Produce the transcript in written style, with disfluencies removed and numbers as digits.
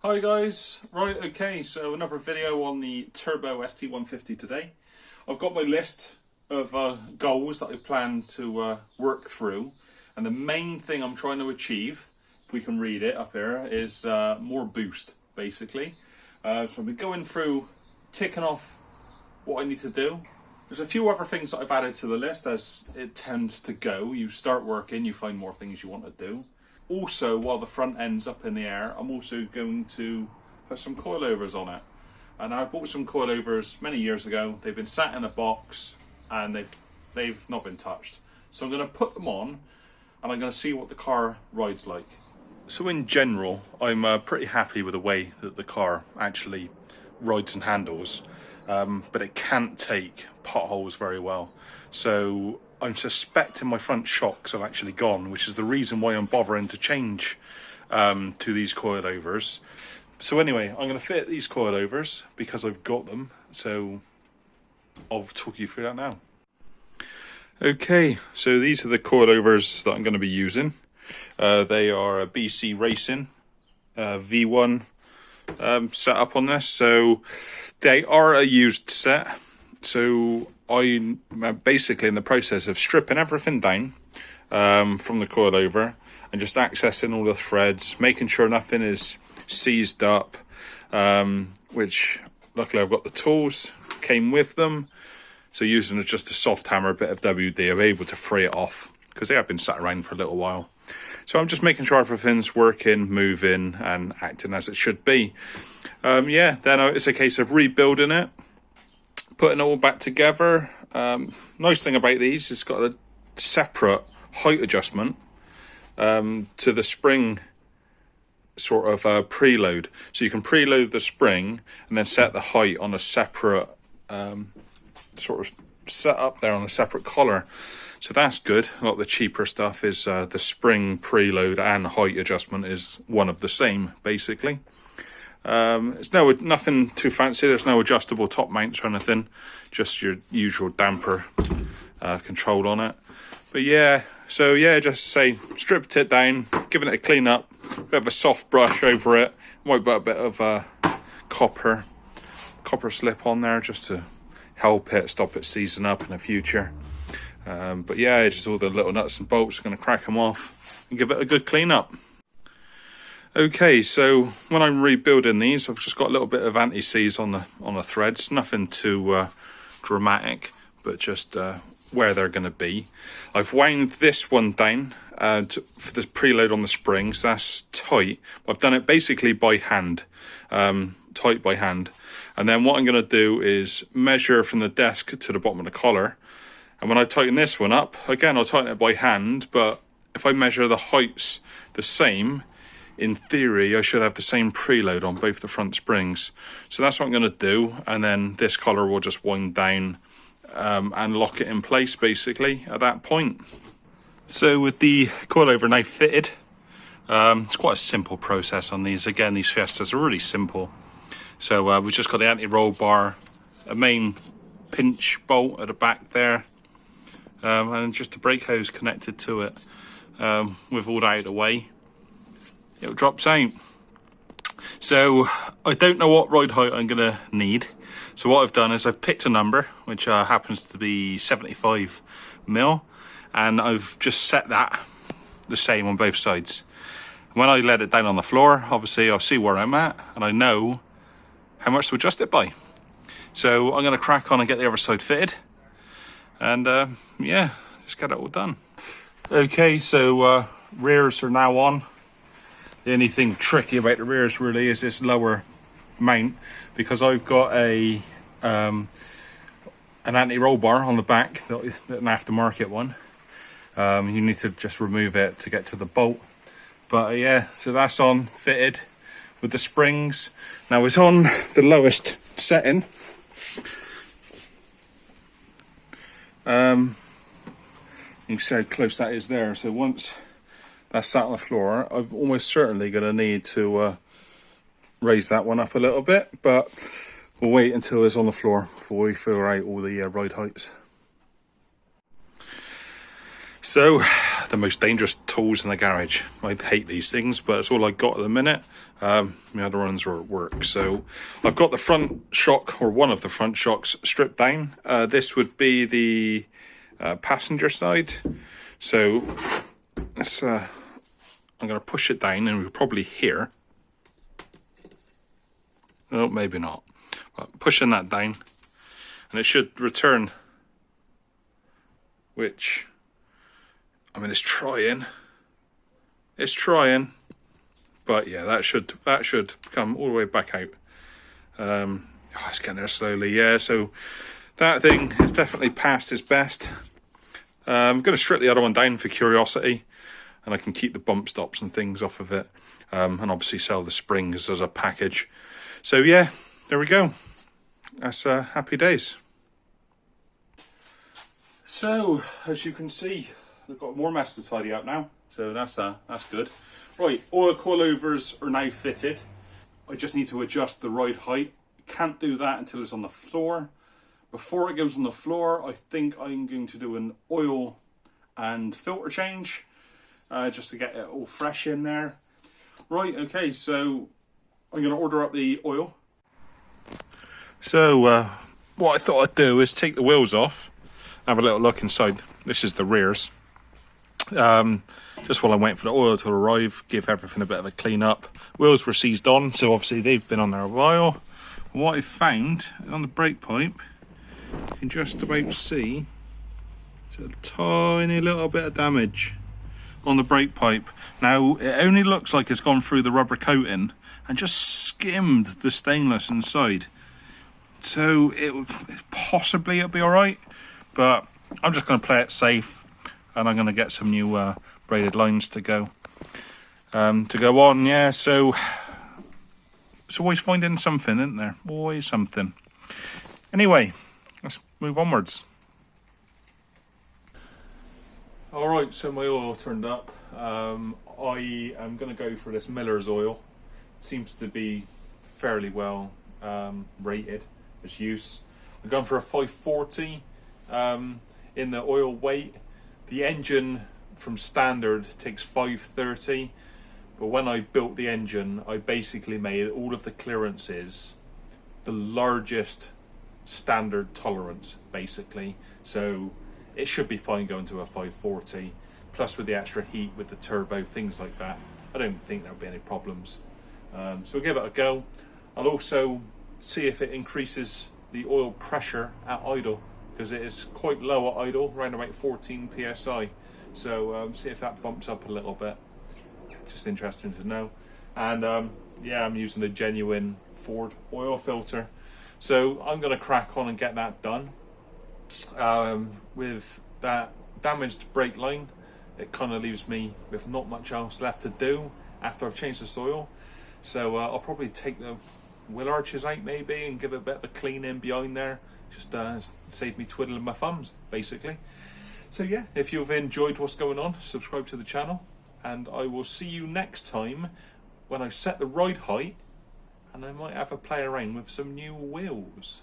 Hi guys, right, okay, so another video on the Turbo ST150 today. I've got my list of goals that I plan to work through, and the main thing I'm trying to achieve, if we can read it up here, is more boost, basically. So I'll be going through, ticking off what I need to do. There's a few other things that I've added to the list as it tends to go. You start working, you find more things you want to do. Also, while the front end's up in the air, I'm also going to put some coilovers on it. And I bought some coilovers many years ago. They've been sat in a box and they've not been touched. So I'm going to put them on and I'm going to see what the car rides like. So in general, I'm pretty happy with the way that the car actually rides and handles. But it can't take potholes very well. So I'm suspecting my front shocks have actually gone, which is the reason why I'm bothering to change to these coilovers. So anyway, I'm going to fit these coilovers because I've got them. So I'll talk you through that now. Okay, so these are the coilovers that I'm going to be using. They are a BC Racing V1 setup on this. So they are a used set. So I'm basically in the process of stripping everything down from the coilover and just accessing all the threads, making sure nothing is seized up, which luckily I've got the tools, came with them. So using just a soft hammer, a bit of WD, I'm able to free it off because they have been sat around for a little while. So I'm just making sure everything's working, moving and acting as it should be. Then it's a case of rebuilding it, putting it all back together. Nice thing about these, it's got a separate height adjustment to the spring sort of preload. So you can preload the spring and then set the height on a separate sort of set up there on a separate collar. So that's good. A lot of the cheaper stuff is the spring preload and height adjustment is one of the same, basically. It's nothing too fancy. There's no adjustable top mounts or anything, just your usual damper control on it. But just say stripped it down, giving it a clean up, bit of a soft brush over it, might put a bit of copper slip on there just to help it stop it seizing up in the future. Just all the little nuts and bolts, going to crack them off and give it a good clean up. Okay, so when I'm rebuilding these, I've just got a little bit of anti-seize on the threads. Nothing too dramatic, but just where they're going to be. I've wound this one down for the preload on the springs. That's tight. I've done it basically by hand, tight by hand. And then what I'm going to do is measure from the desk to the bottom of the collar. And when I tighten this one up, again, I'll tighten it by hand. But if I measure the heights the same, in theory, I should have the same preload on both the front springs. So that's what I'm going to do. And then this collar will just wind down and lock it in place, basically, at that point. So with the coilover now fitted, it's quite a simple process on these. Again, these Fiestas are really simple. So we've just got the anti-roll bar, a main pinch bolt at the back there, and just a brake hose connected to it. With all that out of the way, it drops out. So I don't know what ride height I'm going to need. So what I've done is I've picked a number, which happens to be 75 mil, and I've just set that the same on both sides. When I let it down on the floor, obviously I'll see where I'm at, and I know how much to adjust it by. So I'm going to crack on and get the other side fitted, and just get it all done. Okay, so rears are now on. The only thing tricky about the rears really is this lower mount, because I've got an anti-roll bar on the back, an aftermarket one. You need to just remove it to get to the bolt. But so that's on, fitted with the springs. Now it's on the lowest setting. You can see how close that is there. So once that's sat on the floor, I'm almost certainly going to need to raise that one up a little bit, but we'll wait until it's on the floor before we figure out all the ride heights. So, the most dangerous tools in the garage. I hate these things, but it's all I got at the minute. My other ones are at work. So, I've got the front shock, or one of the front shocks, stripped down. This would be the passenger side. So, let's, I'm going to push it down, and we'll probably hear. Oh, maybe not. But pushing that down, and it should return, which... I mean, it's trying, but yeah, that should come all the way back out. It's getting there slowly, yeah. So that thing has definitely passed its best. I'm going to strip the other one down for curiosity, and I can keep the bump stops and things off of it, and obviously sell the springs as a package. So yeah, there we go. That's happy days. So as you can see, I've got more mess to tidy up now, so that's good. Right, oil coilovers are now fitted. I just need to adjust the ride height. Can't do that until it's on the floor. Before it goes on the floor, I think I'm going to do an oil and filter change, just to get it all fresh in there. Right, okay, so I'm going to order up the oil. So what I thought I'd do is take the wheels off, have a little look inside. This is the rears. Just while I'm waiting for the oil to arrive, give everything a bit of a clean up. Wheels were seized on, so obviously they've been on there a while. What I found on the brake pipe, you can just about see it's a tiny little bit of damage on the brake pipe. Now it only looks like it's gone through the rubber coating and just skimmed the stainless inside, so possibly it'll be all right, but I'm just going to play it safe. And I'm going to get some new braided lines to go on. Yeah, so it's always finding something, isn't there? Always something. Anyway, let's move onwards. All right, so my oil turned up. I am going to go for this Miller's oil. It seems to be fairly well rated as use. I'm going for a 540 in the oil weight. The engine from standard takes 530, but when I built the engine, I basically made all of the clearances the largest standard tolerance, basically. So it should be fine going to a 540, plus with the extra heat with the turbo, things like that. I don't think there'll be any problems. So we'll give it a go. I'll also see if it increases the oil pressure at idle, because it is quite low at idle, around about 14 psi. So see if that bumps up a little bit. Just interesting to know. And yeah, I'm using a genuine Ford oil filter. So I'm going to crack on and get that done. With that damaged brake line, it kind of leaves me with not much else left to do after I've changed this oil. So I'll probably take the wheel arches out maybe and give it a bit of a clean in behind there. Just save me twiddling my thumbs, basically. So yeah, if you've enjoyed what's going on, subscribe to the channel, and I will see you next time when I set the ride height, and I might have a play around with some new wheels.